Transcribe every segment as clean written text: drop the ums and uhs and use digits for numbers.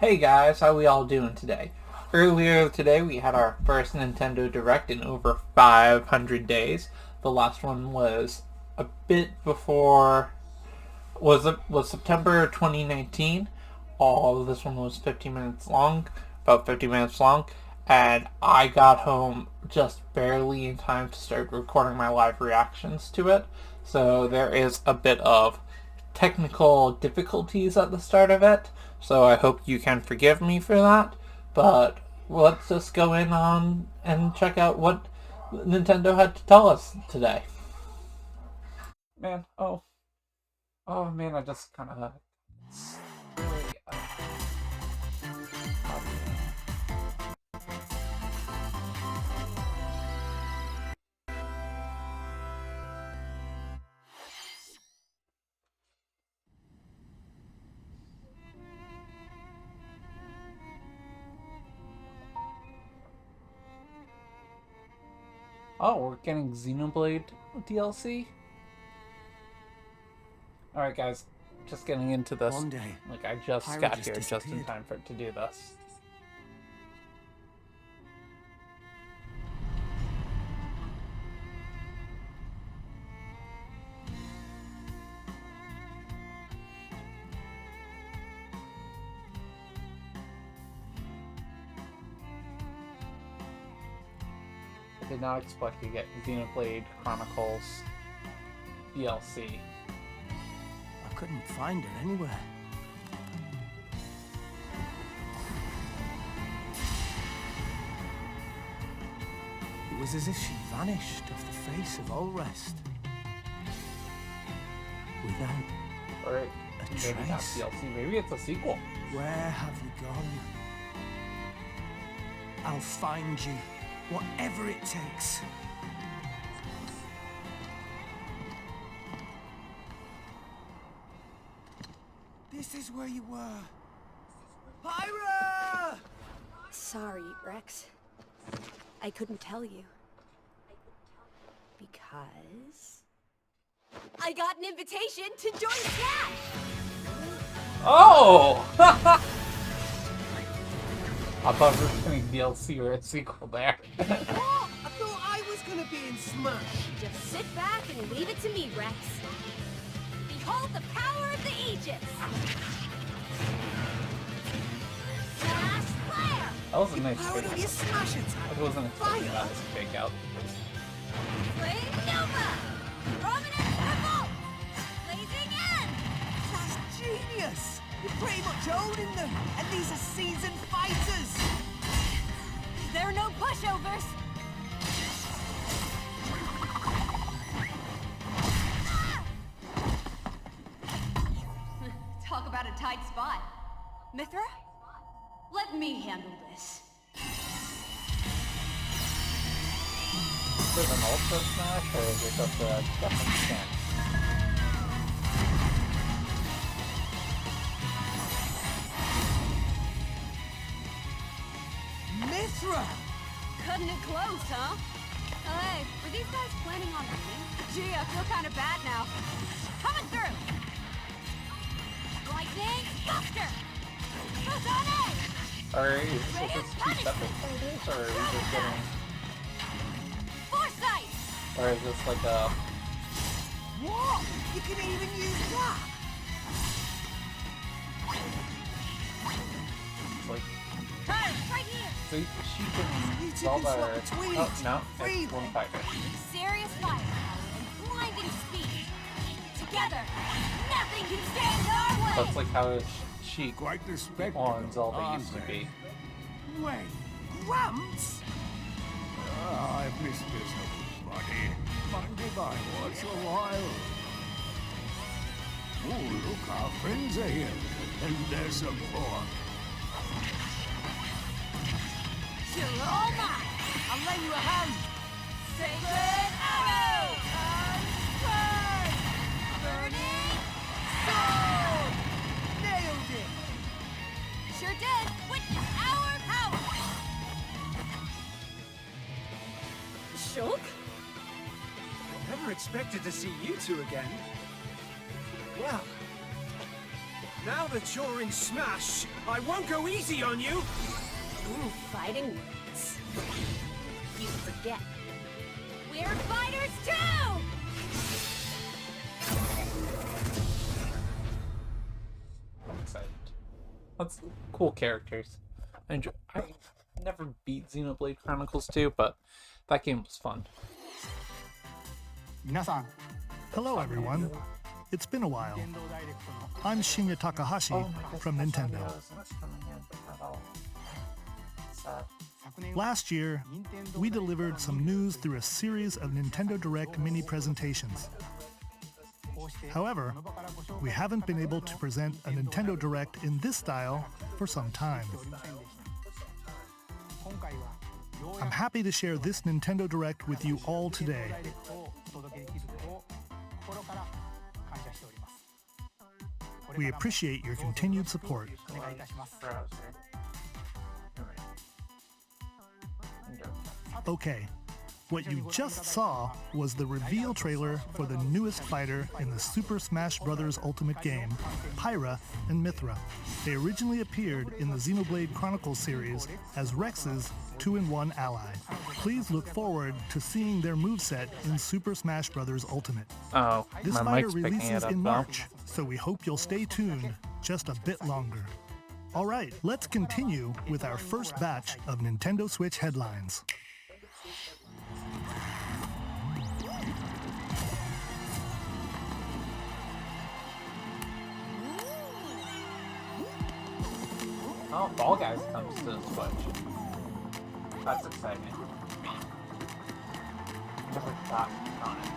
Hey guys, how we all doing today? Earlier today we had our first Nintendo Direct in over 500 days. The last one was a bit before was September 2019. All this one was 15 minutes long, about 50 minutes long, and I got home just barely in time to start recording my live reactions to it. So there is a bit of technical difficulties at the start of it, so I hope you can forgive me for that. But let's just go in on and check out what Nintendo had to tell us today. Man, oh man, I just kind of really. Oh, we're getting Xenoblade DLC? Alright guys, just getting into this. One day, like I just got here just in time for it to do this. I did not expect to get Xenoblade Chronicles DLC. I couldn't find her anywhere. It was as if she vanished off the face of all rest. Without Or a maybe not trace. DLC, maybe it's a sequel. Where have you gone? I'll find you, whatever it takes. This is where you were. Pyra! Sorry, Rex. I couldn't tell you. Because... I got an invitation to join Smash! Oh! I thought we were getting DLC or a sequel there. What? I thought I was gonna be in Smash. Just sit back and leave it to me, Rex. Behold the power of the Aegis! Smash Flare! That was a nice Power fake of your out. Smash attack. I wasn't expecting that as a fake out. Flame Nova! Prominent Revolt! Blazing End! That's genius. You're pretty much owning them, and these are seasoned fighters. There are no pushovers! Talk about a tight spot. Mithra? Let me handle this. Is it an Ultra Smash or is it just a different skin? Mithra! Cutting it close, huh? Oh, hey, were these guys planning on winning? Gee, I feel kind of bad now. Coming through! Lightning Buster! Photonic! Or is this two separate photos, or are we just getting... Foresight! Or is this like a... What? You can even use that? It's like... Right here! So she You can two solve can swap our... between Oh, each no, freely. it's one fighter. Serious firepower and blinding speed. Together, nothing can stand our way! That's like how she Quite the spectacle, on Zelda aren't used to they? be. Wait, Gramps? Ah, I've missed this little buddy. Mind if I watch a while? Oh, look, our friends are here. And there's some more. You're all mine! I'll lend you a hand! Sacred Arrow! Unspurred! Burning Sword! Nailed it! Sure did! Witness our power! Shulk? Never expected to see you two again. Well, Now that you're in Smash, I won't go easy on you! Ooh, fighting words. You forget. We're fighters too! I'm excited. That's cool characters. I never beat Xenoblade Chronicles 2, but that game was fun. Hello, everyone. It's been a while. I'm Shinya Takahashi from Nintendo. Last year, we delivered some news through a series of Nintendo Direct mini presentations. However, we haven't been able to present a Nintendo Direct in this style for some time. I'm happy to share this Nintendo Direct with you all today. We appreciate your continued support. Okay, what you just saw was the reveal trailer for the newest fighter in the Super Smash Bros. Ultimate game, Pyra and Mythra. They originally appeared in the Xenoblade Chronicles series as Rex's 2-in-1 ally. Please look forward to seeing their moveset in Super Smash Bros. Ultimate. Oh, This my fighter mic's picking releases it up in though. March, so we hope you'll stay tuned just a bit longer. All right, let's continue with our first batch of Nintendo Switch headlines. Oh, Fall Guys comes to the Switch. That's exciting. Never thought on it.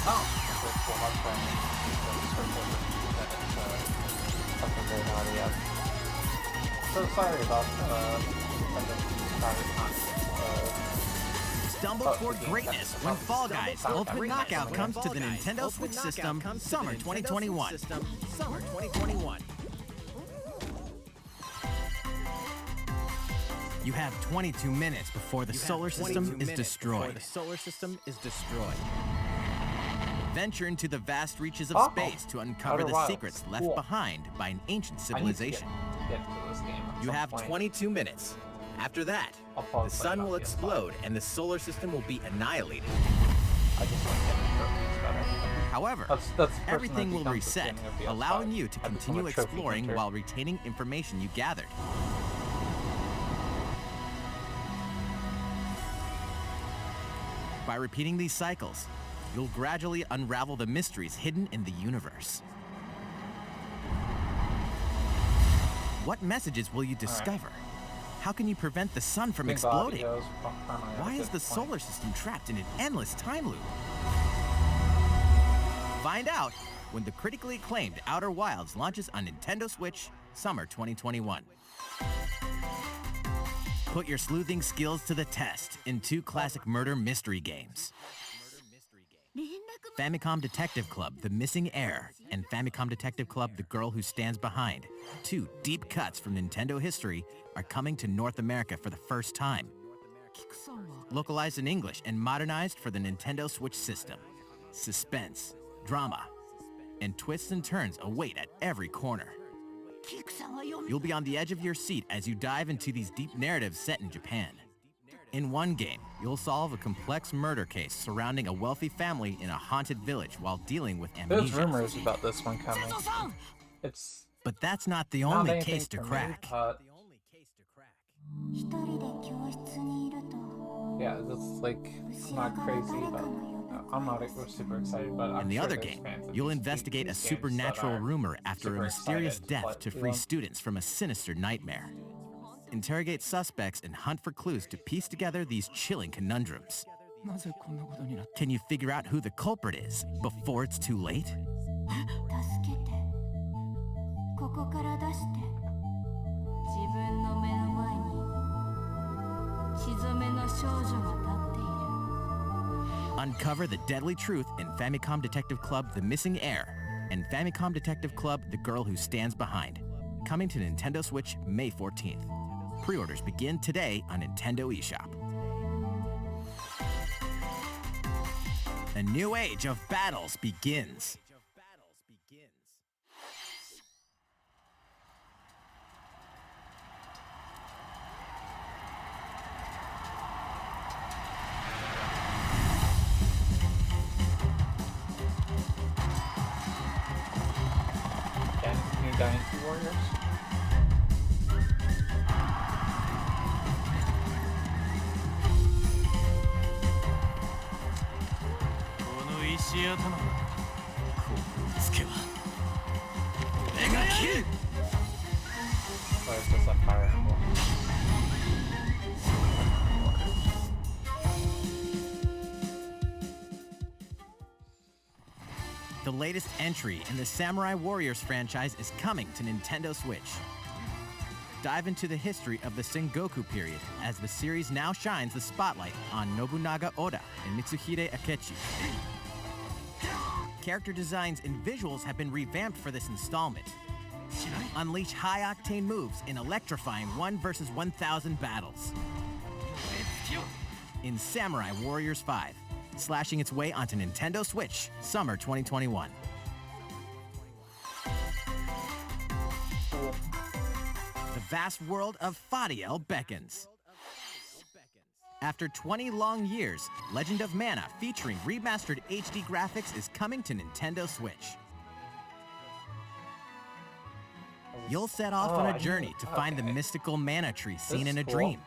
Oh, that's cool. That's fun. That's a great audio. So sorry about Stumble toward greatness when Fall Guys Ultimate Knockout comes to the Nintendo Switch system summer 2021. Summer 2021. You have 22 minutes before the solar system is destroyed. Venture into the vast reaches of space to uncover Outer the Wilds. secrets left Cool. behind by an ancient I need to civilization. get to this game at You some have point. 22 minutes. After that, I'll pause the that sun on will PS5. explode and the solar system will be annihilated. I just want to get the trophies better. However, That's the person everything that will becomes the reset, beginning of PS5. allowing you to I become a continue trophy exploring hunter. while retaining information you gathered. By repeating these cycles, you'll gradually unravel the mysteries hidden in the universe. What messages will you discover? How can you prevent the sun from Think the exploding? audio's finally at a Why is good the point. solar system trapped in an endless time loop? Find out when the critically acclaimed Outer Wilds launches on Nintendo Switch summer 2021. Put your sleuthing skills to the test in two classic murder mystery games. Famicom Detective Club, The Missing Heir, and Famicom Detective Club, The Girl Who Stands Behind, two deep cuts from Nintendo history, are coming to North America for the first time. Localized in English and modernized for the Nintendo Switch system. Suspense, drama, and twists and turns await at every corner. You'll be on the edge of your seat as you dive into these deep narratives set in Japan. In one game, you'll solve a complex murder case surrounding a wealthy family in a haunted village while dealing with There's amnesia. rumors about this one coming. It's But that's not the not only anything case to for me, crack. but yeah, that's like not crazy, but I'm not super excited. But I'm In the sure other there's game, fans of you'll these investigate a games that supernatural are rumor after a super mysterious excited death play to through free them. students from a sinister nightmare. Interrogate suspects and hunt for clues to piece together these chilling conundrums. Can you figure out who the culprit is before it's too late? 助けてここから出して自分の目の前に血染めの少女が立っている Uncover the deadly truth in Famicom Detective Club The Missing Heir and Famicom Detective Club The Girl Who Stands Behind. Coming to Nintendo Switch May 14th. Pre-orders begin today on Nintendo eShop. A new age of battles begins. New Dynasty Warriors. Or it's just like Fire Emblem. The latest entry in the Samurai Warriors franchise is coming to Nintendo Switch. Dive into the history of the Sengoku period as the series now shines the spotlight on Nobunaga Oda and Mitsuhide Akechi. Character designs and visuals have been revamped for this installment. Unleash high-octane moves in electrifying 1 versus 1,000 battles. In Samurai Warriors 5, slashing its way onto Nintendo Switch, summer 2021. The vast world of Fadiel beckons. After 20 long years, Legend of Mana featuring remastered HD graphics is coming to Nintendo Switch. You'll set off on a journey to find the mystical mana tree seen in a dream.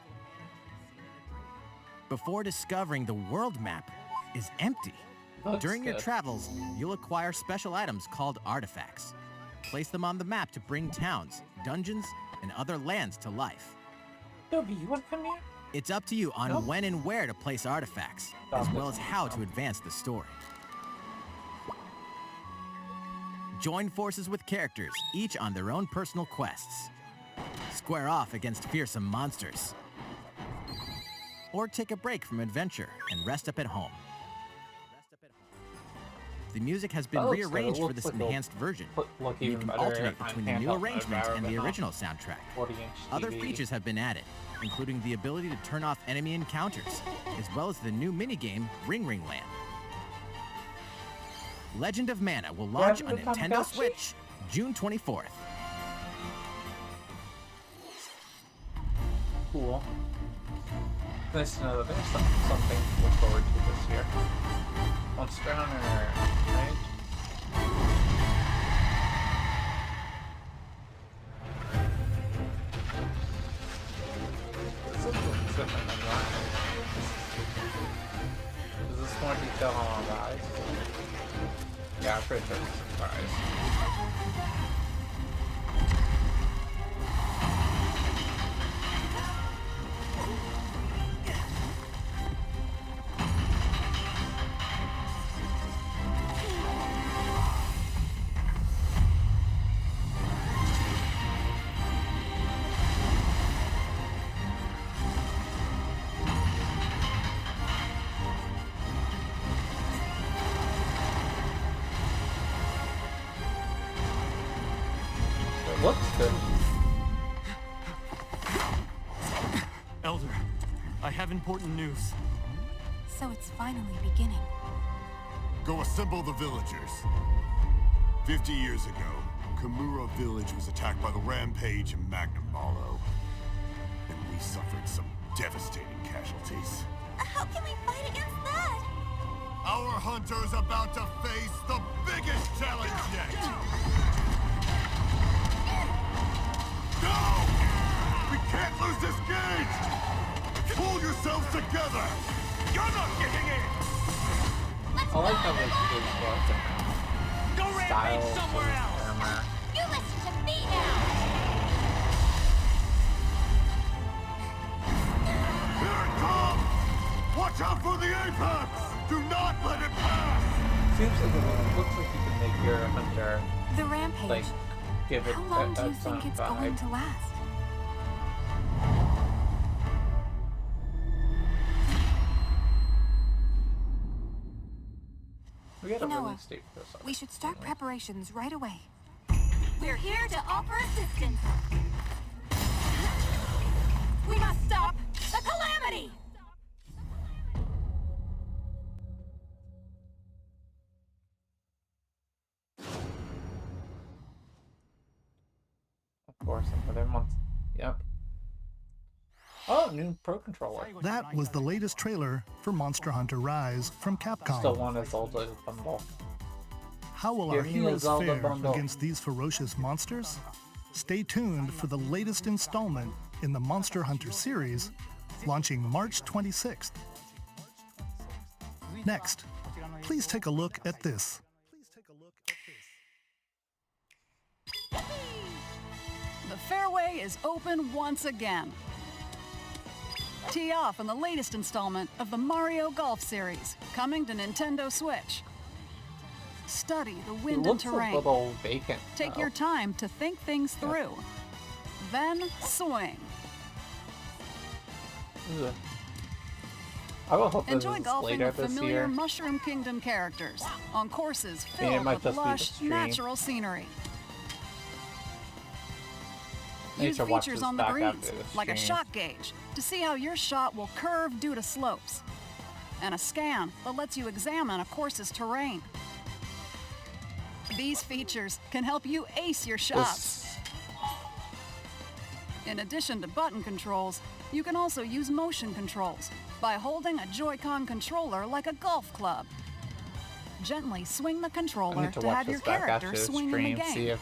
Before discovering the world map is empty. During your travels, you'll acquire special items called artifacts. Place them on the map to bring towns, dungeons, and other lands to life. Dobby, you want to come here? It's up to you on when and where to place artifacts, as well as how to advance the story. Join forces with characters, each on their own personal quests. Square off against fearsome monsters. Or take a break from adventure and rest up at home. The music has been rearranged for this enhanced version. You can alternate between the new arrangement and the original soundtrack. Other features have been added, including the ability to turn off enemy encounters, as well as the new minigame Ring Ring Land. Legend of Mana will launch on Nintendo Switch June 24th. Cool. Nice to know that there's something to look forward to this year. Monster Hunter, right? This looks different than last. Is this more detail on our eyes? Yeah, I'm pretty sure it's a surprise. Looks good. Elder, I have important news. So it's finally beginning. Go assemble the villagers. 50 years ago, Kamura village was attacked by the Rampage and Magnum Malo. And we suffered some devastating casualties. How can we fight against that? Our hunter's about to face the biggest challenge yet! Go! We can't lose this gauge! Pull yourselves together! You're not getting in! I like how this is Go rampage somewhere else! You listen to me now! Here it comes! Watch out for the apex! Do not let it pass! Seems like it looks like you can make your hunter The rampage. like give it How long do you a think it's vibe. going to last? We got a Noah, release date for this. We should start preparations right away. We're here to offer assistance. We must stop the calamity! Or some other months. Yep. Oh, new Pro Controller. That was the latest trailer for Monster Hunter Rise from Capcom. Still want a Zelda bundle. How will our Give me a heroes Zelda fare bundle. against these ferocious monsters? Stay tuned for the latest installment in the Monster Hunter series, launching March 26th. Next, please take a look at this. The fairway is open once again. Tee off on the latest installment of the Mario Golf series, coming to Nintendo Switch. Study the It wind and looks a terrain. little vacant. Take though. your time to think things through. Then swing. Ugh. I will hope Enjoy this is golfing later with this familiar year. Mushroom Kingdom characters on courses I mean, it filled might with just be the lush, stream. natural scenery. I need Use to watch features this on the back greens, after the like a stream. shot gauge, to see how your shot will curve due to slopes, and a scan that lets you examine a course's terrain. These features can help you ace your shots. In addition to button controls, you can also use motion controls by holding a Joy-Con controller like a golf club. Gently swing the I controller need to to watch have your this back character after the swing in stream, the see game, if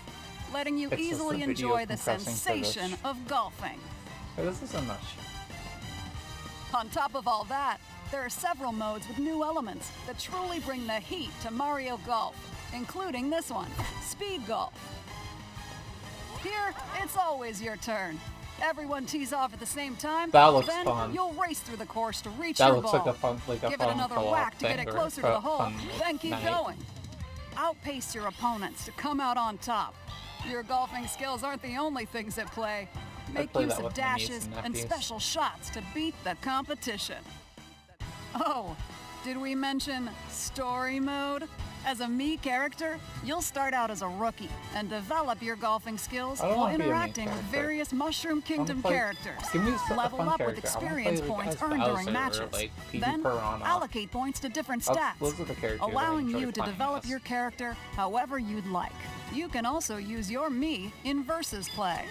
letting you it's just easily the video enjoy the compressing for this. sensation of golfing. This isn't much. On top of all that, there are several modes with new elements that truly bring the heat to Mario Golf, including this one, Speed Golf. Here, it's always your turn. Everyone tees off at the same time. That looks then fun. you'll race through the course to reach That your looks ball. like a fun, Give it another co-op whack to get thing it or closer to the hole, fun then keep night. going. Outpace your opponents to come out on top. Your golfing skills aren't the only things at play. Make play use that of with my niece dashes and and nephews. special shots to beat the competition. Oh, did we mention story mode? As a Mii character, you'll start out as a rookie and develop your golfing skills I don't while wanna be a Mii interacting with character. various Mushroom Kingdom play- characters. give me a Level fun up with character. I wanna experience play, like, points as earned Bowser during or, matches. like, Petey Then Piranha. allocate points to different Those stats, are the characters I allowing enjoy you to playing develop as. your character however you'd like. You can also use your Mii in versus play.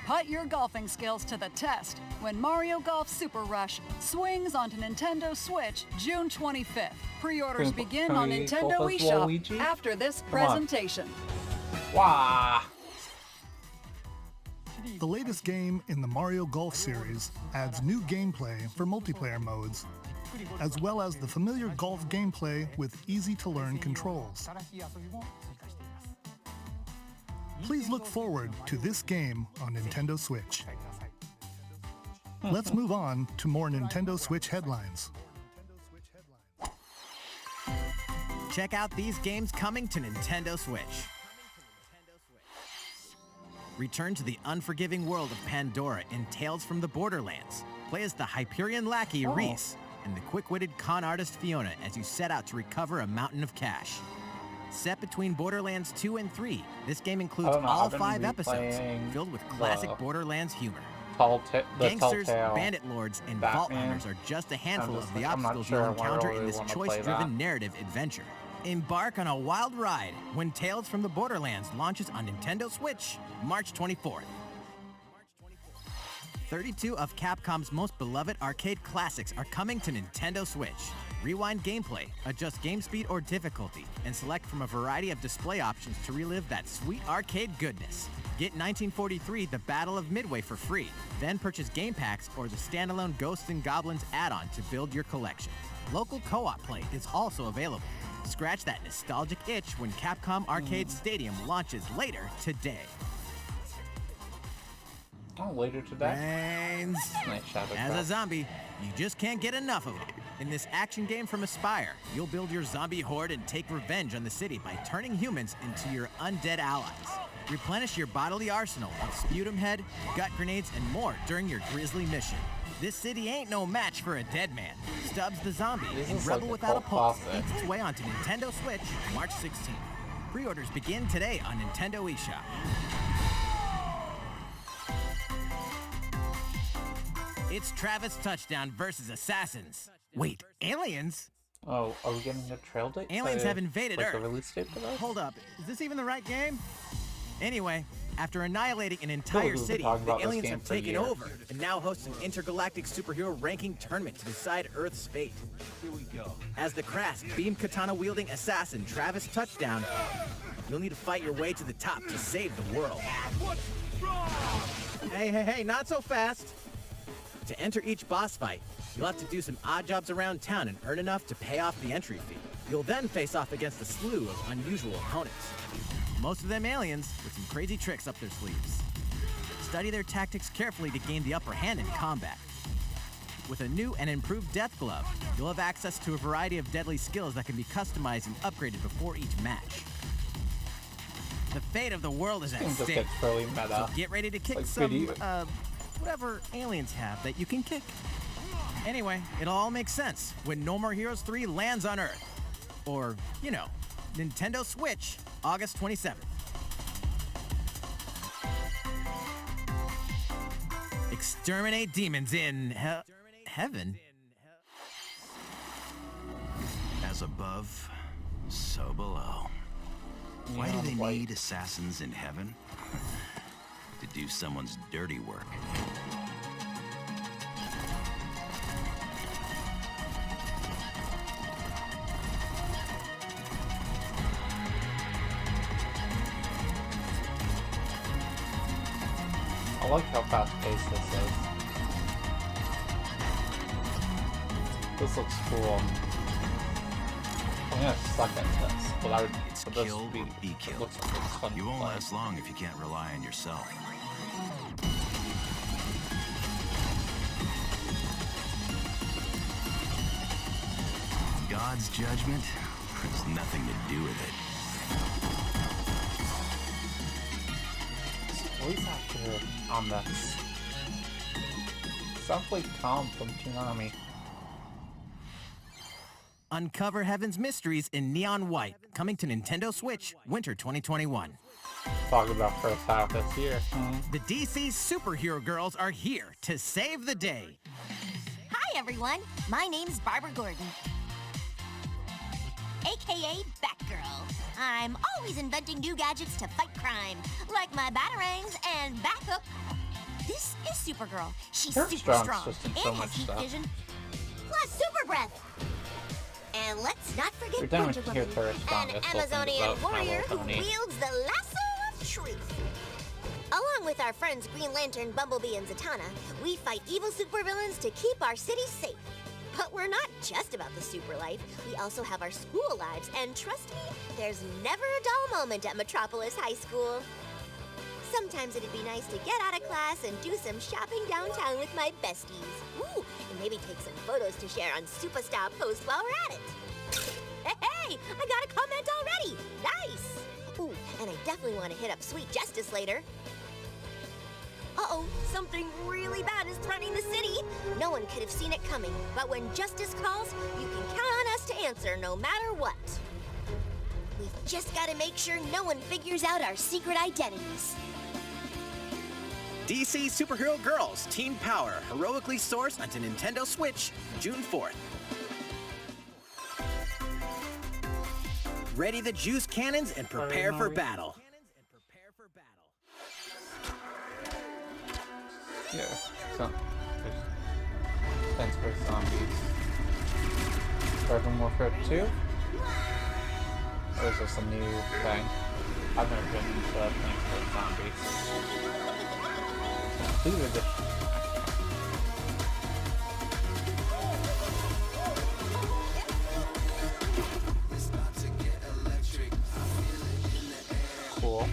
Put your golfing skills to the test when Mario Golf Super Rush swings onto Nintendo Switch June 25th. Pre-orders Can- begin can on we Nintendo golf as eShop Waluigi? after this Come on. presentation. Wah! The latest game in the Mario Golf series adds new gameplay for multiplayer modes, as well as the familiar golf gameplay with easy-to-learn controls. Please look forward to this game on Nintendo Switch. Let's move on to more Nintendo Switch headlines. Check out these games coming to Nintendo Switch. Return to the unforgiving world of Pandora in Tales from the Borderlands. Play as the Hyperion lackey Reese and the quick-witted con artist Fiona as you set out to recover a mountain of cash. Set between Borderlands 2 and 3, this game includes don't know, all I've been 5 episodes, replaying filled with classic the Borderlands humor. The Gangsters, Telltale. bandit lords, and vault Batman. hunters are just a handful I'm just of the like, I'm not obstacles sure you'll I wanna encounter really in this wanna play choice-driven that. narrative adventure. Embark on a wild ride when Tales from the Borderlands launches on Nintendo Switch, March 24th. 32 of Capcom's most beloved arcade classics are coming to Nintendo Switch. Rewind gameplay, adjust game speed or difficulty, and select from a variety of display options to relive that sweet arcade goodness. Get 1943 The Battle of Midway for free, then purchase game packs or the standalone Ghosts and Goblins add-on to build your collection. Local co-op play is also available. Scratch that nostalgic itch when Capcom Arcade Stadium launches later today. Oh, later today? Brains. Nice shadow As drop. a zombie, you just can't get enough of them. In this action game from Aspyr, you'll build your zombie horde and take revenge on the city by turning humans into your undead allies. Replenish your bodily arsenal of sputum head, gut grenades, and more during your grisly mission. This city ain't no match for a dead man. Stubbs the Zombie This and is Rebel like a Without a cult Pulse classic. eats its way onto Nintendo Switch March 16th. Pre-orders begin today on Nintendo eShop. It's Travis Touchdown versus Assassins. Wait, aliens? Oh, are we getting a trail date? Aliens have invaded like Earth. a release date for that? Hold up, is this even the right game? Anyway, After annihilating an entire We've been city, talking the about this aliens game have for taken years. over and now host an intergalactic superhero ranking tournament to decide Earth's fate. Here we go. As the crass, beam katana-wielding assassin Travis Touchdown, you'll need to fight your way to the top to save the world. What's wrong? Hey, not so fast! To enter each boss fight, you'll have to do some odd jobs around town and earn enough to pay off the entry fee. You'll then face off against a slew of unusual opponents. Most of them aliens with some crazy tricks up their sleeves. Study their tactics carefully to gain the upper hand in combat. With a new and improved death glove, you'll have access to a variety of deadly skills that can be customized and upgraded before each match. The fate of the world is at Seems like stake. it's really meta. So get ready to kick Like some, video. whatever aliens have that you can kick. Anyway, it'll all make sense when No More Heroes 3 lands on Earth. Or, you know, Nintendo Switch, August 27th. Exterminate demons in heaven? As above, so below. Why do they need assassins in heaven? To do someone's dirty work. I like how fast-paced this is. This looks cool. I'm gonna suck at this, but I would. It's but this kill would be, or be it killed. looks like it's fun You to won't play. last long if you can't rely on yourself. God's judgment has nothing to do with it. Voice actor on this sounds like Tom from Toonami. Uncover Heaven's mysteries in neon white, coming to Nintendo Switch, winter 2021. Talking about first half this year. The DC superhero girls are here to save the day. Hi, everyone. My name's Barbara Gordon, aka Batgirl. I'm always inventing new gadgets to fight crime, like my batarangs and Bathook. This is Supergirl. She's Her super strong's strong just in and so has much heat stuff. vision, plus super breath. And let's not forget You're done Wonder with your Woman, third an strongest, so think Amazonian about My warrior Little who Pony. wields the lasso of truth. Along with our friends Green Lantern, Bumblebee, and Zatanna, we fight evil supervillains to keep our city safe. But we're not just about the super life. We also have our school lives, and trust me, there's never a dull moment at Metropolis High School. Sometimes it'd be nice to get out of class and do some shopping downtown with my besties. Ooh, and maybe take some photos to share on Superstar Post while we're at it. Hey, I got a comment already. Nice. Ooh, and I definitely want to hit up Sweet Justice later. Uh-oh, something really bad is threatening the city. No one could have seen it coming, but when justice calls, you can count on us to answer no matter what. We've just got to make sure no one figures out our secret identities. DC Superhero Girls Teen Power, heroically sourced onto Nintendo Switch, June 4th. Ready the juice cannons and prepare for battle. Yeah, so there's Plants vs. Zombies. Garden Warfare 2? Or is this a new thing? I've never been into Plants vs. Zombies. These are just... Cool.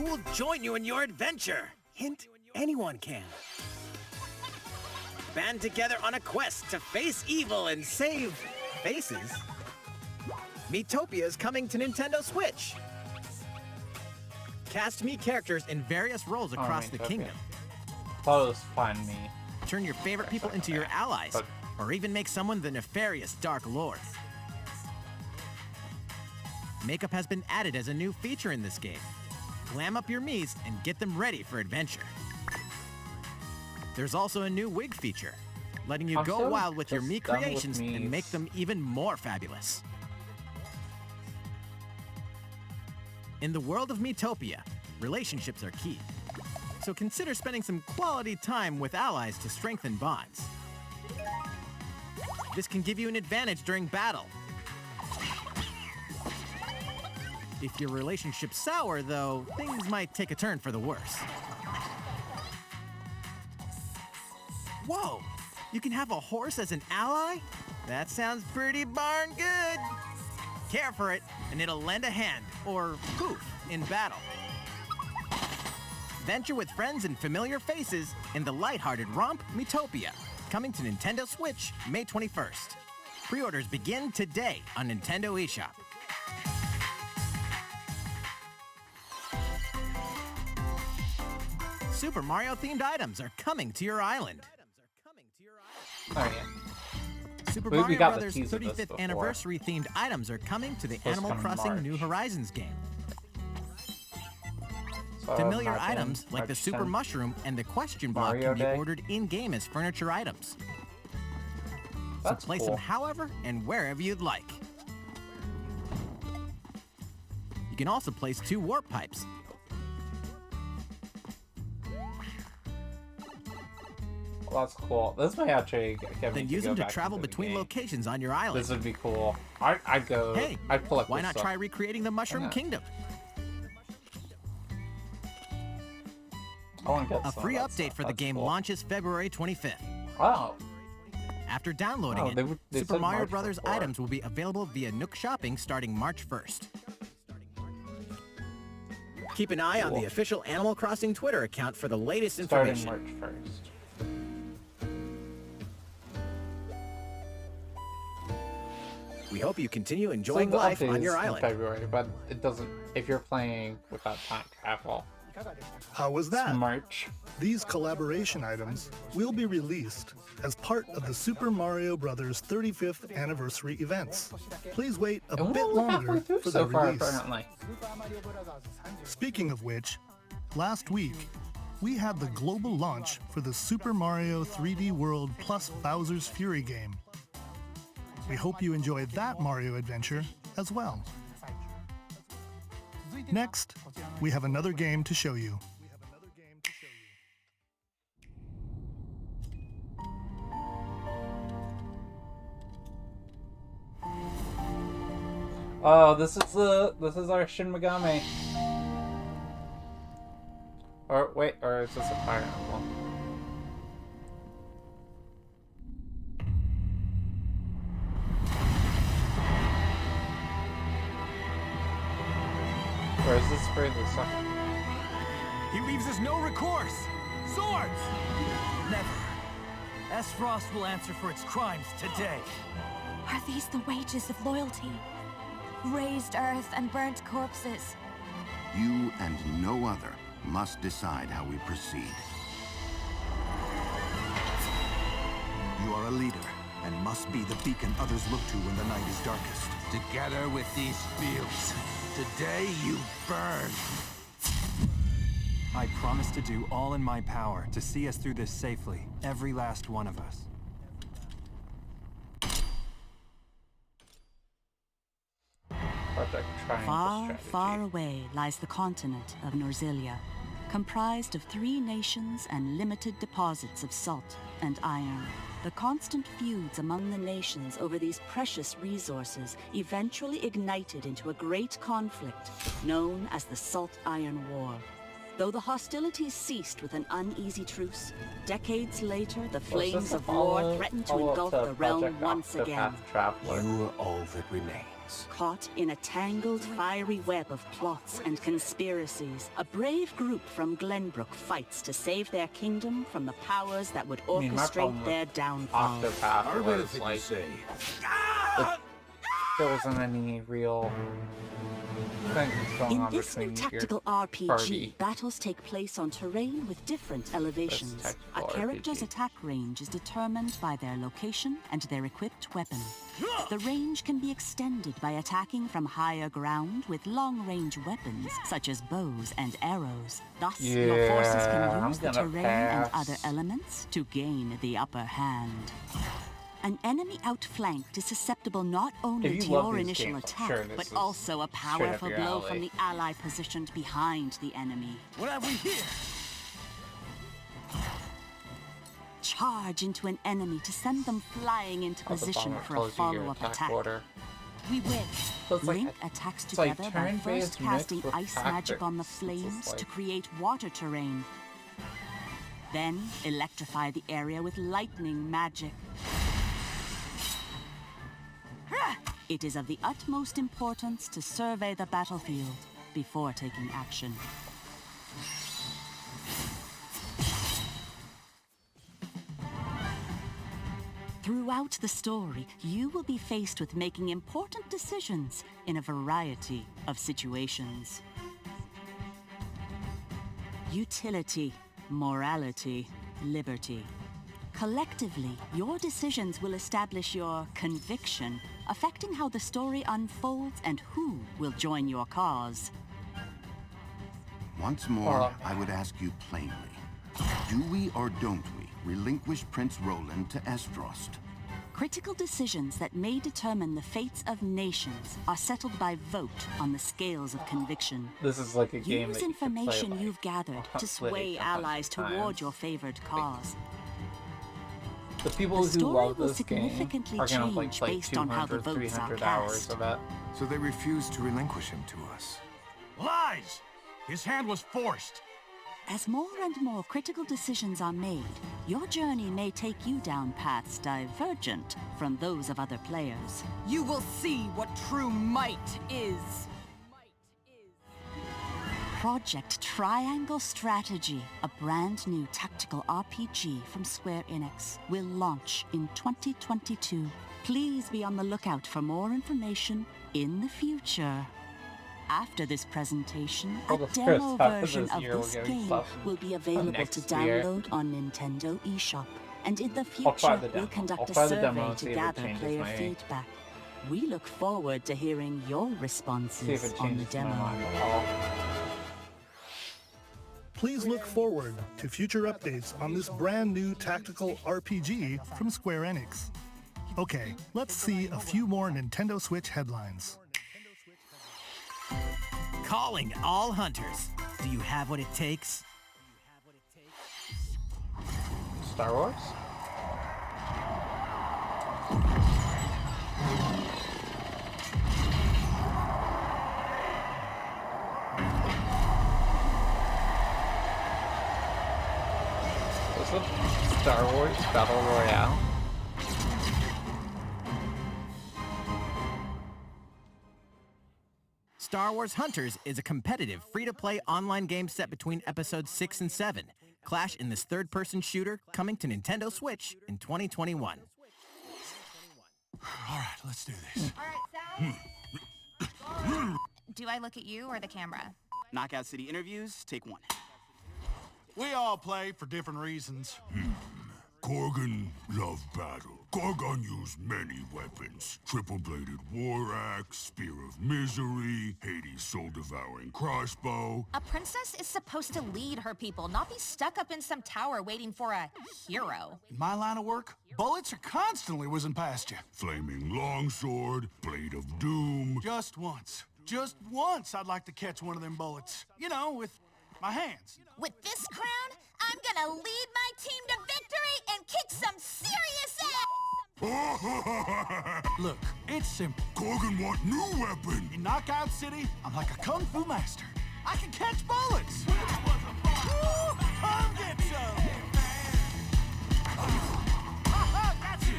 will join you in your adventure? Hint, anyone can. Band together on a quest to face evil and save faces. Miitopia is coming to Nintendo Switch. Cast Mii characters in various roles across the kingdom. Close Find Me. Turn your favorite people into your allies, or even make someone the nefarious Dark Lord. Makeup has been added as a new feature in this game. Glam up your Miis and get them ready for adventure. There's also a new wig feature, letting you go wild with your Mii creations and make them even more fabulous. In the world of Miitopia, relationships are key. So consider spending some quality time with allies to strengthen bonds. This can give you an advantage during battle. If your relationship's sour, though, things might take a turn for the worse. Whoa! You can have a horse as an ally? That sounds pretty darn good! Care for it, and it'll lend a hand, or poof, in battle. Venture with friends and familiar faces in the lighthearted romp Miitopia, coming to Nintendo Switch May 21st. Pre-orders begin today on Nintendo eShop. Super Mario-themed items are coming to your island. Oh, yeah. Super We Mario got the Brothers' tease of this 35th before. anniversary-themed items are coming to the Supposed to Animal come in Crossing March. New Horizons game. So Familiar imagine items like the March Super 10th. Mushroom and the Question Block Mario can be Day. ordered in-game as furniture items. That's so place cool. them however and wherever you'd like. You can also place 2 warp pipes. Well, that's cool. This may actually get me Then use go them to back travel into the between game. locations on your island. This would be cool. I'd go. Hey, I'd pull up why this not stuff. try recreating the Mushroom not? Kingdom? I want to get A some free of that update stuff. for the That's game cool. launches February 25th. Oh, After downloading Oh, it, they Super said Mario March Brothers before. items will be available via Nook Shopping starting March 1st. Keep an eye on Cool. the official Animal Crossing Twitter account for the latest starting information. March 1st. We hope you continue So enjoying the life update on is your in island. February, but it doesn't. If you're playing without time travel, How was it's that? March. These collaboration items will be released as part of the Super Mario Bros. 35th anniversary events. Please wait a And bit we're only halfway longer through for so the far, release. apparently. Speaking of which, last week, we had the global launch for the Super Mario 3D World plus Bowser's Fury game. We hope you enjoyed that Mario adventure as well. Next, we have another game to show you. Oh, this is our Shin Megami. Or wait, or is this a Fire Emblem? Or is this for the second? He leaves us no recourse. Swords! Never. S-Frost will answer for its crimes today. Are these the wages of loyalty? Raised earth and burnt corpses. You and no other must decide how we proceed. You are a leader and must be the beacon others look to when the night is darkest. Together with these fields, today you burn. I promise to do all in my power to see us through this safely, every last one of us. Project Triangle Far, Strategy. far away lies the continent of Norzilia, comprised of 3 nations and limited deposits of salt and iron. The constant feuds among the nations over these precious resources eventually ignited into a great conflict known as the Salt Iron War. Though the hostilities ceased with an uneasy truce, decades later the flames of war threatened to engulf the realm once again. You are all that remains. Caught in a tangled, fiery web of plots and conspiracies, a brave group from Glenbrook fights to save their kingdom from the powers that would orchestrate their downfall. Octopath was like, there wasn't any real things going on In this new tactical RPG, battles take place on terrain with different elevations. A character's attack range is determined by their location and their equipped weapon. The range can be extended by attacking from higher ground with long-range weapons, such as bows and arrows. Thus, your forces can use the terrain and other elements to gain the upper hand. An enemy outflanked is susceptible not only to your initial attack, but also a powerful blow from the ally positioned behind the enemy. What have we here? Charge into an enemy to send them flying into position for a follow-up attack. We win. Link attacks together by first casting ice magic on the flames to create water terrain. Then electrify the area with lightning magic. It is of the utmost importance to survey the battlefield before taking action. Throughout the story, you will be faced with making important decisions in a variety of situations. Utility, morality, liberty. Collectively, your decisions will establish your conviction, affecting how the story unfolds and who will join your cause. Once more, I would ask you plainly, do we or don't we relinquish Prince Roland to Estrost? Critical decisions that may determine the fates of nations are settled by vote on the scales of conviction. This is like a game Use that you can play, information like, you've gathered to sway allies toward your favored cause. The people who love this game are gonna like play based on how the 200, votes are 300 hours of it. So they refused to relinquish him to us. Lies! His hand was forced. As more and more critical decisions are made, your journey may take you down paths divergent from those of other players. You will see what true might is. Project Triangle Strategy, a brand new tactical RPG from Square Enix, will launch in 2022. Please be on the lookout for more information in the future. After this presentation, a demo version of this game will be available to download on Nintendo eShop. And in the future, we'll conduct a survey to gather player feedback. We look forward to hearing your responses on the demo. Please look forward to future updates on this brand new tactical RPG from Square Enix. Okay, let's see a few more Nintendo Switch headlines. Calling all hunters. Do you have what it takes? Star Wars? What's with Star Wars Battle Royale? Star Wars Hunters is a competitive, free-to-play online game set between episodes 6 and 7. Clash in this third-person shooter coming to Nintendo Switch in 2021. All right, let's do this. All right, Sal. Do I look at you or the camera? Knockout City interviews, take one. We all play for different reasons. Gorgon loved battle. Gorgon used many weapons. Triple-bladed war axe, spear of misery, Hades' soul-devouring crossbow. A princess is supposed to lead her people, not be stuck up in some tower waiting for a hero. In my line of work, bullets are constantly whizzing past you. Flaming longsword, blade of doom. Just once I'd like to catch one of them bullets. You know, with my hands. With this crown, I'm gonna lead my team to victory and kick some serious ass! Look, it's simple. Gorgon want new weapon. In Knockout City, I'm like a kung fu master. I can catch bullets. Come get some. Got you.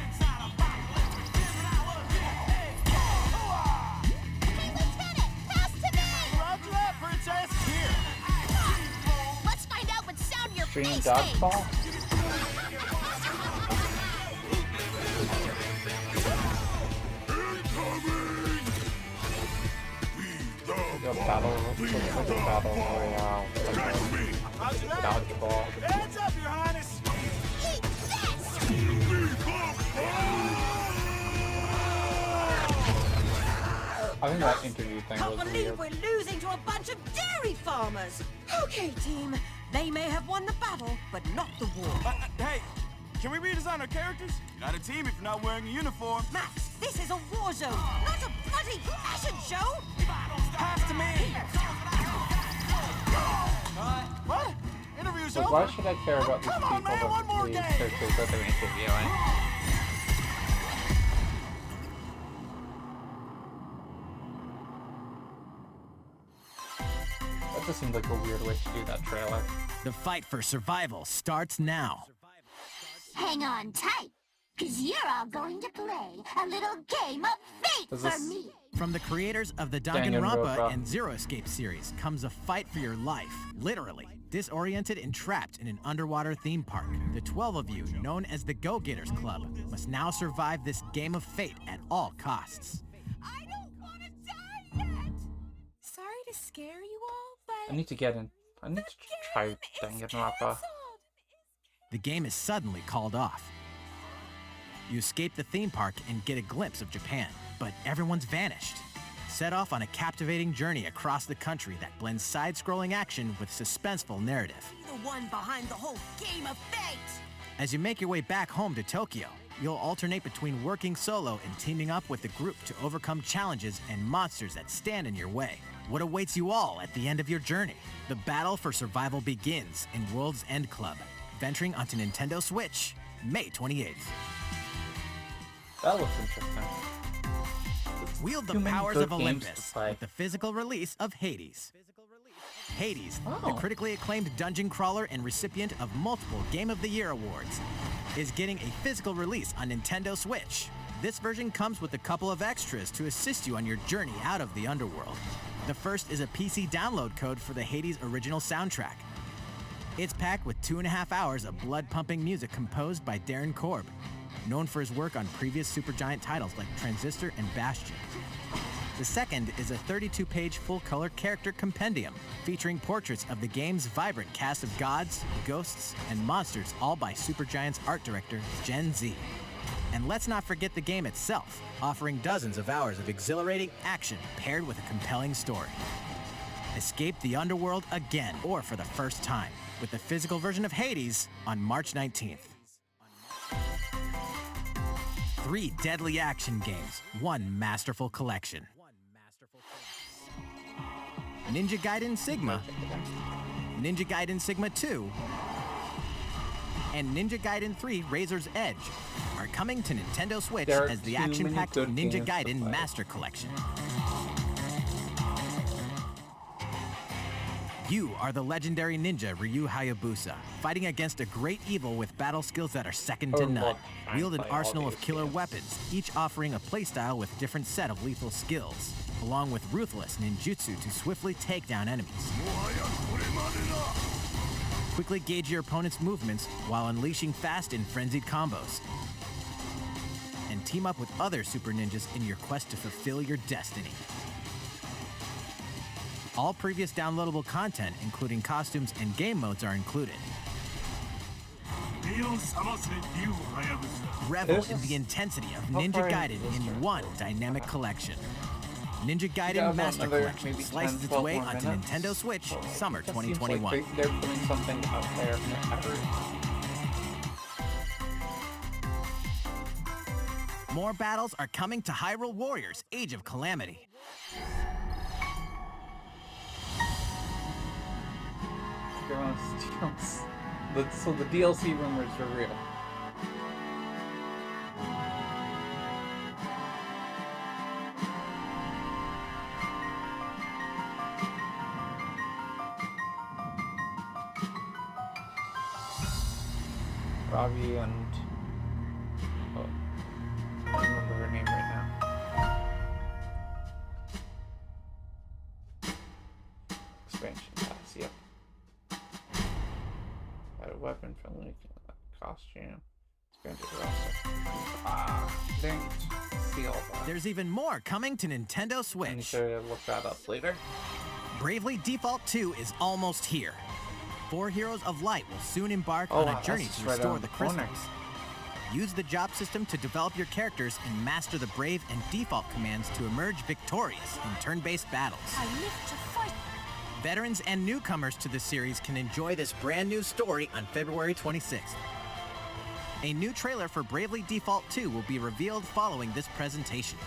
Extreme dodgeball? The battle royale. Dodgeball. Hands up, Your Highness! I think that interview thing Can't was believe weird. we're losing to a bunch of dairy farmers. Okay, team. They may have won the battle, but not the war. Hey, can we redesign our characters? You're not a team if you're not wearing a uniform. Max, this is a war zone, not a bloody fashion show. Pass to me. What? Interview's So over. why should I care about these Come people on, man, one more these game. characters that they're interviewing? That just seems like a weird way to do that trailer. The fight for survival starts now. Hang on tight, because you're all going to play a little game of fate Is for this- me. From the creators of the Danganronpa Danganronpa and Zero Escape series comes a fight for your life, literally. Disoriented and trapped in an underwater theme park, the 12 of you, known as the Go-Getters Club, must now survive this game of fate at all costs. Sorry to scare you all, but I need to get in. I need to try Danganronpa. The game is suddenly called off. You escape the theme park and get a glimpse of Japan, but everyone's vanished. Set off on a captivating journey across the country that blends side-scrolling action with suspenseful narrative. The one behind the whole game of fate. As you make your way back home to Tokyo, you'll alternate between working solo and teaming up with the group to overcome challenges and monsters that stand in your way. What awaits you all at the end of your journey? The battle for survival begins in World's End Club, venturing onto Nintendo Switch, May 28th. That looks interesting. Wield the Too many powers good of games Olympus to play. with the physical release of Hades. Hades, the Oh. critically acclaimed dungeon crawler and recipient of multiple Game of the Year awards, is getting a physical release on Nintendo Switch. This version comes with a couple of extras to assist you on your journey out of the underworld. The first is a PC download code for the Hades original soundtrack. It's packed with 2.5 hours of blood-pumping music composed by Darren Korb, known for his work on previous Supergiant titles like Transistor and Bastion. The second is a 32-page full-color character compendium featuring portraits of the game's vibrant cast of gods, ghosts, and monsters, all by Supergiant's art director, Gen Z. And let's not forget the game itself, offering dozens of hours of exhilarating action paired with a compelling story. Escape the underworld again, or for the first time, with the physical version of Hades on March 19th. 3 deadly action games, 1 masterful collection. Ninja Gaiden Sigma, Ninja Gaiden Sigma 2, and Ninja Gaiden 3 Razor's Edge are coming to Nintendo Switch There are as the too action-packed many good Ninja games to Gaiden play. Master Collection. You are the legendary ninja Ryu Hayabusa, fighting against a great evil with battle skills that are second to Oh, none. well, I Wield an play all arsenal of these killer games. weapons, each offering a playstyle with different set of lethal skills, along with ruthless ninjutsu to swiftly take down enemies. Quickly gauge your opponent's movements while unleashing fast and frenzied combos. And team up with other super ninjas in your quest to fulfill your destiny. All previous downloadable content, including costumes and game modes, are included. Revel in the intensity of Ninja Gaiden in one dynamic collection. Ninja Gaiden got Master another Collection maybe slices 10, its 12 way more onto minutes. Nintendo Switch summer That seems 2021. Like they're putting something out there in the effort. More battles are coming to Hyrule Warriors Age of Calamity. So the DLC rumors are real. Ravi and I don't remember her name right now. Expansion pass, yep. That Definitely costume. Didn't see all that. There's even more coming to Nintendo Switch. I'm sure to look that up later. Bravely Default 2 is almost here. 4 Heroes of Light will soon embark on a journey to restore the crystals. Use the job system to develop your characters and master the Brave and Default commands to emerge victorious in turn-based battles. I live to fight. Veterans and newcomers to the series can enjoy this brand new story on February 26th. A new trailer for Bravely Default 2 will be revealed following this presentation.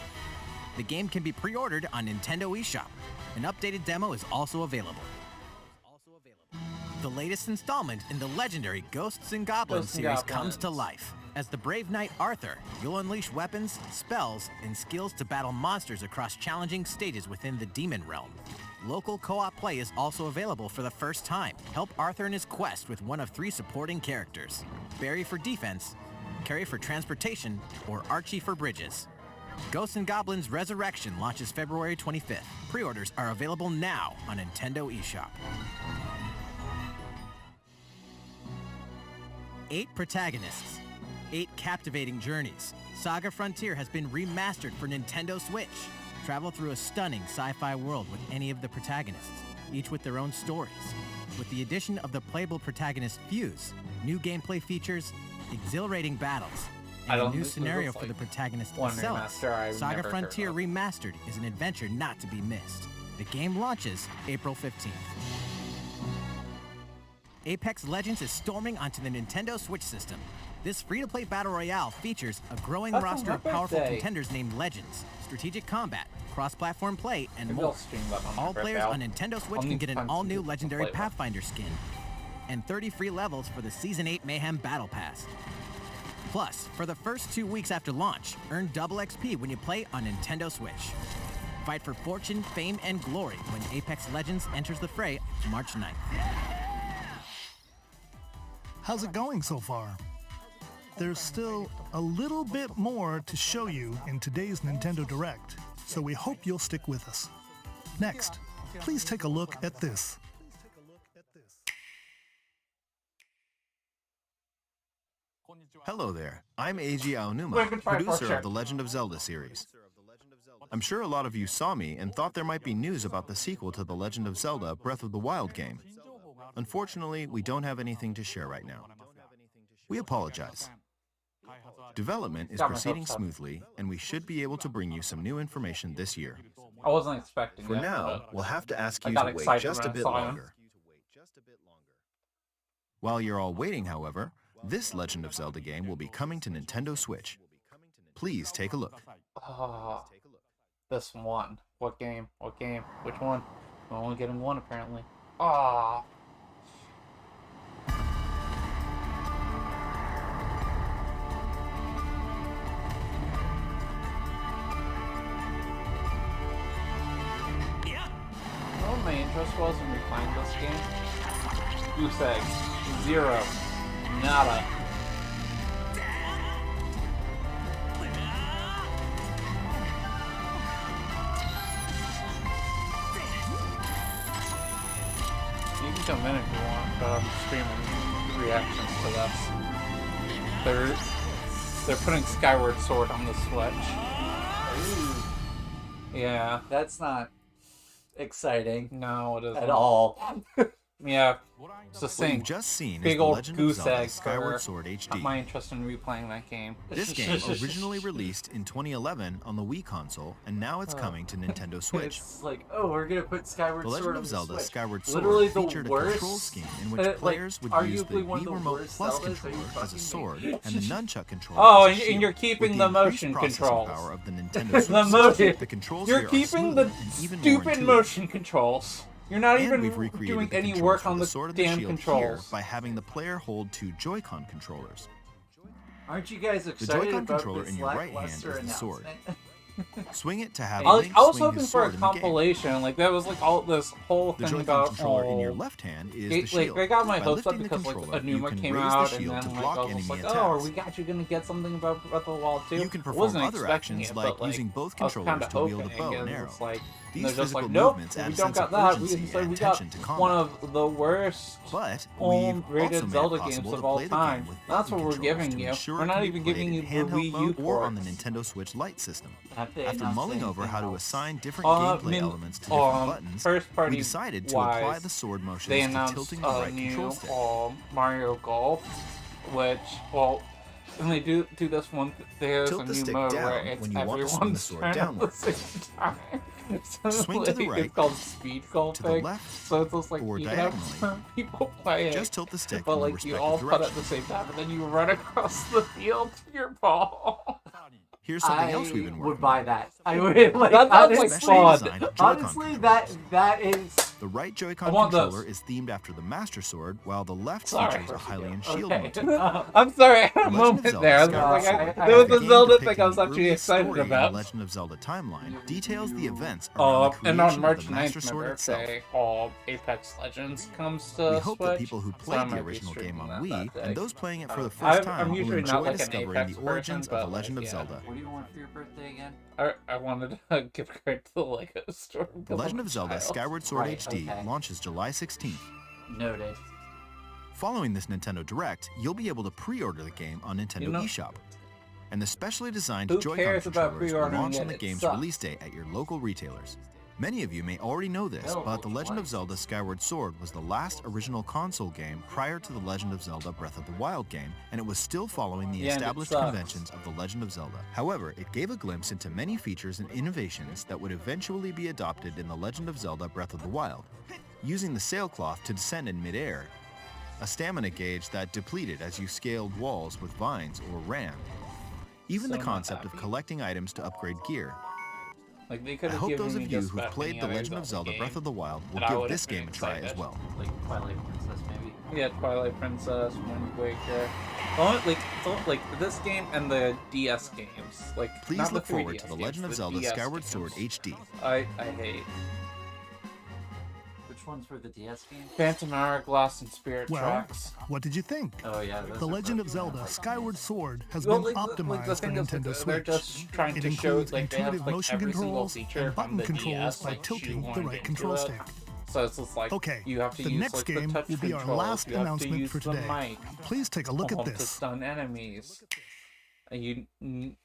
The game can be pre-ordered on Nintendo eShop. An updated demo is also available. The latest installment in the legendary Ghosts and Goblins series comes to life. As the brave knight Arthur, you'll unleash weapons, spells, and skills to battle monsters across challenging stages within the Demon Realm. Local co-op play is also available for the first time. Help Arthur in his quest with one of 3 supporting characters: Barry for defense, Carrie for transportation, or Archie for bridges. Ghosts and Goblins Resurrection launches February 25th. Pre-orders are available now on Nintendo eShop. 8 protagonists, 8 captivating journeys. Saga Frontier has been remastered for Nintendo Switch. Travel through a stunning sci-fi world with any of the protagonists, each with their own stories. With the addition of the playable protagonist Fuse, new gameplay features, exhilarating battles, and a new scenario for the protagonist themselves, Saga Frontier Remastered is an adventure not to be missed. The game launches April 15th. Apex Legends is storming onto the Nintendo Switch system. This free-to-play battle royale features a growing roster of powerful contenders named Legends, strategic combat, cross-platform play, and more. All players on Nintendo Switch can get an all-new Legendary Pathfinder skin, and 30 free levels for the Season 8 Mayhem Battle Pass. Plus, for the first 2 weeks after launch, earn double XP when you play on Nintendo Switch. Fight for fortune, fame, and glory when Apex Legends enters the fray March 9th. How's it going so far? There's still a little bit more to show you in today's Nintendo Direct, so we hope you'll stick with us. Next, please take a look at this. Hello there, I'm Eiji Aonuma, producer of the Legend of Zelda series. I'm sure a lot of you saw me and thought there might be news about the sequel to the Legend of Zelda Breath of the Wild game. Unfortunately, we don't have anything to share right now. We apologize. Development is proceeding smoothly, and we should be able to bring you some new information this year. I wasn't expecting For that, now, we'll have to ask you got to wait excited just a when I bit saw him. longer. While you're all waiting, however, this Legend of Zelda game will be coming to Nintendo Switch. Please take a look. This one. What game? What game? Which one? I'm only getting one apparently. Ah. You know what my interest was in replaying this game? Goose egg. 0. Nada. You can come in if you want, but I'm streaming reactions to this. They're putting Skyward Sword on the Switch. Ooh. Yeah. That's not exciting. No, it isn't. At all. Yeah. It's the What same you've just seen is big the old Legend of goose Zelda egg Skyward for Sword HD. my interest in replaying that game. This game originally released in 2011 on the Wii console, and now it's coming to Nintendo Switch. It's like, oh, we're gonna put Skyward The Sword Legend on of the Zelda Switch. Skyward Sword Literally the featured a worst, control scheme in which players would use the arguably one of Wii the Remote worst Plus Zeldas. Are you controller as a fucking sword me? and the nunchuck controller Oh, as a shield. and you're keeping With the increased motion processing controls. power of the Nintendo The Switch motion. system, the controls You're here are keeping the smoother and even more stupid intuitive. motion controls. You're not And even we've recreated doing the any controls work for on the the sword and the damn shield controls. here by having the player hold 2 Joy-Con controllers. Aren't you guys The excited Joy-Con about controller this in your right hand lackluster is the sword. announcement? Swing it to have I Link was swing hoping his for a sword in the game. compilation. Like that was like all this whole The thing Joy-Con about controller in your left hand is the shield. Like I got my By hopes up lifting the because like controller, you Anuma can came raise the out, and shield then to like block I was enemy like, attacks. oh, are we actually gonna get something about Breath of the Wild 2? You can I perform wasn't other expecting actions it, like but, using both I was controllers kinda to wield a hoping, bow and and arrow. it's like, These they're just physical like, nope, movements we add a don't sense got of that. urgency We and got tension to combat. one of the worst But rated also Zelda made it games possible of to all play the game time. with That's what button we're controls giving to you. ensure We're it not can be even played giving you in the handheld Wii U mode or on the ports. Nintendo Switch Lite system. Have they After announced mulling over how to anything assign else? different gameplay elements to different buttons, first party we decided to apply wise, the sword they motions to announced tilting the a right control new stick. Mario Golf, which, well, when they do this one, there's Tilt a the new stick mode down where it's when you want to swing the everyone's sword turn at the downward. same time. So Swing to the like, right, it's called speed golfing. to the left, so it's just like or you can have diagonally. some people playing, Just tilt the stick but in the like you respective all putt at direction. the same time, and then you run across the field to your ball. Here's something else we've been working would buy on. that. I would like. That sounds like Especially fun. designed Joy-Con Honestly, controllers. that is. The right I Joy-Con want controller those. is themed after the Master Sword, while the left Sorry. features a Hylian shield Okay. motif. I'm sorry, I had a The Legend of moment Zelda there. I was Skyward like, Sword, there was the a game Zelda depicting thing I was the actually earliest excited story in about. the Legend of Zelda timeline, details the events around the And on creation March of the 9th, Master my Sword itself. birthday, Apex Legends comes to We hope Switch. that people who so I played the might be original game streaming on that Wii, day. and those playing it for the I'm first time, will usually not enjoy like an discovering Apex the origins person, of the but, Legend like, of yeah. Zelda. What do you want for your birthday again? I wanted to give credit to the Lego store. The Legend of Zelda Child. Skyward Sword Right, HD okay. launches July 16th. Noted. Following this Nintendo Direct, you'll be able to pre-order the game on Nintendo You know- eShop. And the specially designed Who Joy-Con cares about controllers will pre-ordering launch on it? the It game's sucks. release date at your local retailers. Many of you may already know this, but The Legend of Zelda Skyward Sword was the last original console game prior to The Legend of Zelda Breath of the Wild game, and it was still following the Yeah, and it established sucks. conventions of The Legend of Zelda. However, it gave a glimpse into many features and innovations that would eventually be adopted in The Legend of Zelda Breath of the Wild. Using the sailcloth to descend in midair, a stamina gauge that depleted as you scaled walls with vines or ran. Even So the not concept of happy. collecting items to upgrade gear. Like they could I have hope given those me of you just who've about played any The other Legend of Zelda game, Breath of the Wild will and I give would've this been game a try as excited. well. Like Twilight Princess, maybe. Yeah, Twilight Princess, Wind Waker. Like this game and the DS games. Like Please not look the 3DS forward to The games, Legend of the Zelda DS Skyward games. Sword HD. I hate Which ones were the DS games? Phantom Hourglass and Spirit Well, Tracks. what did you think? Oh yeah. those The are Legend of both Zelda like- Skyward Sword has Well, been like, optimized the for thing is, Nintendo they're Switch. just trying It to show includes like they have intuitive like motion every single controls feature and button from the controls DS, by like, tilting the shoehorned right into control it. stick. So it's just like Okay, you have to the use next like game the touch will be our controls, last you have to announcement use for the today. mic Please take a look at to this. stun enemies. And you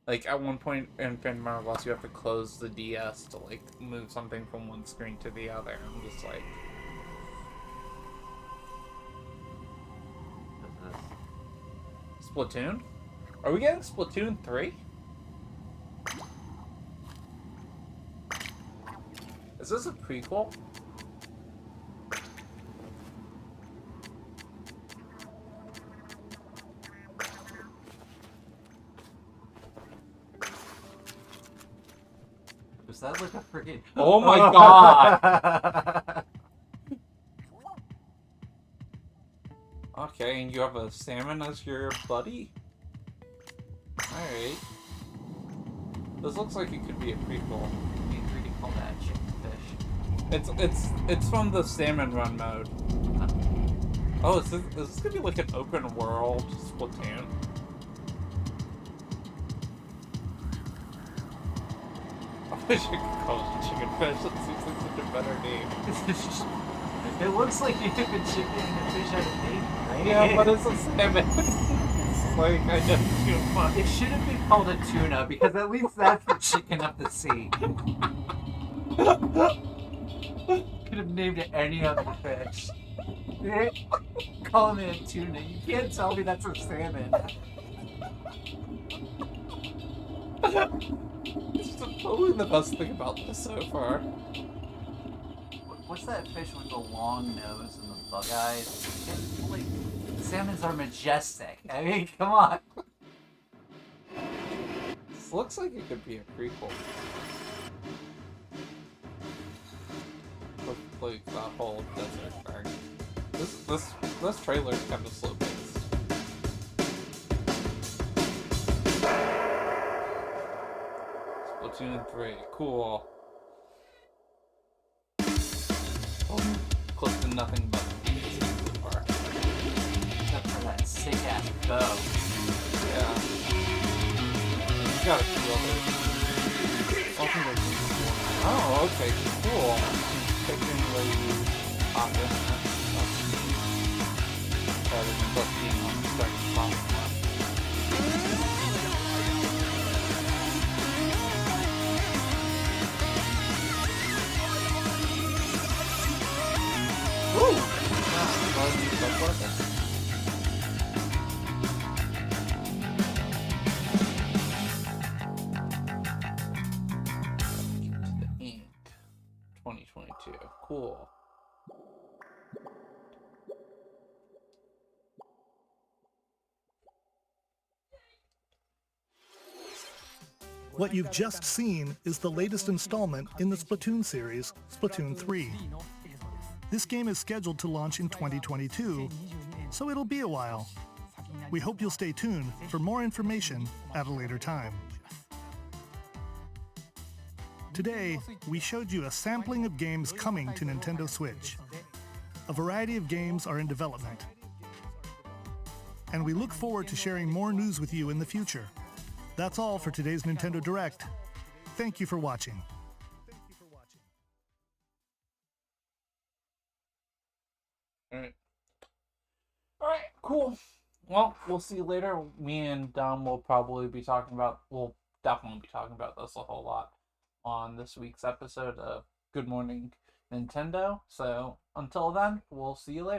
like at one point in Phantom Hourglass you have to close the DS to like move something from one screen to the other. I'm just like Splatoon? Are we getting Splatoon 3? Is this a prequel? Was that like a freaking? Oh my god! Okay, and you have a salmon as your buddy? Alright. This looks like it could be a prequel. You really call that chicken fish? It's from the salmon run mode. Oh, is this gonna be like an open world Splatoon? I wish I could call it chicken fish. That seems like such a better name. It looks like you took a chicken and a fish out of name, right? Yeah, but it's a salmon. It's like I know too much. It should have been called a tuna because at least that's the chicken of the sea. Could have named it any other fish. Calling it a tuna. You can't tell me that's a salmon. It's totally the best thing about this so far. What's that fish with the long nose and the bug eyes? Like, salmons are majestic. I mean, come on. This looks like it could be a prequel. With like that whole desert thing. This trailer is kind of slow paced. Splatoon 3, cool. Oh, close to nothing but so far. Except for that sick ass bow. Yeah. You got a few others. Oh, okay, cool. Picking where you pop in rather than just being on the starting spot. Woo! That's working. Cool. What you've just seen is the latest installment in the Splatoon series, Splatoon 3. This game is scheduled to launch in 2022, so it'll be a while. We hope you'll stay tuned for more information at a later time. Today, we showed you a sampling of games coming to Nintendo Switch. A variety of games are in development. And we look forward to sharing more news with you in the future. That's all for today's Nintendo Direct. Thank you for watching. Alright, cool. Well, we'll see you later. Me and Dom will probably be talking about, we'll definitely be talking about this a whole lot on this week's episode of Good Morning Nintendo. So until then, we'll see you later.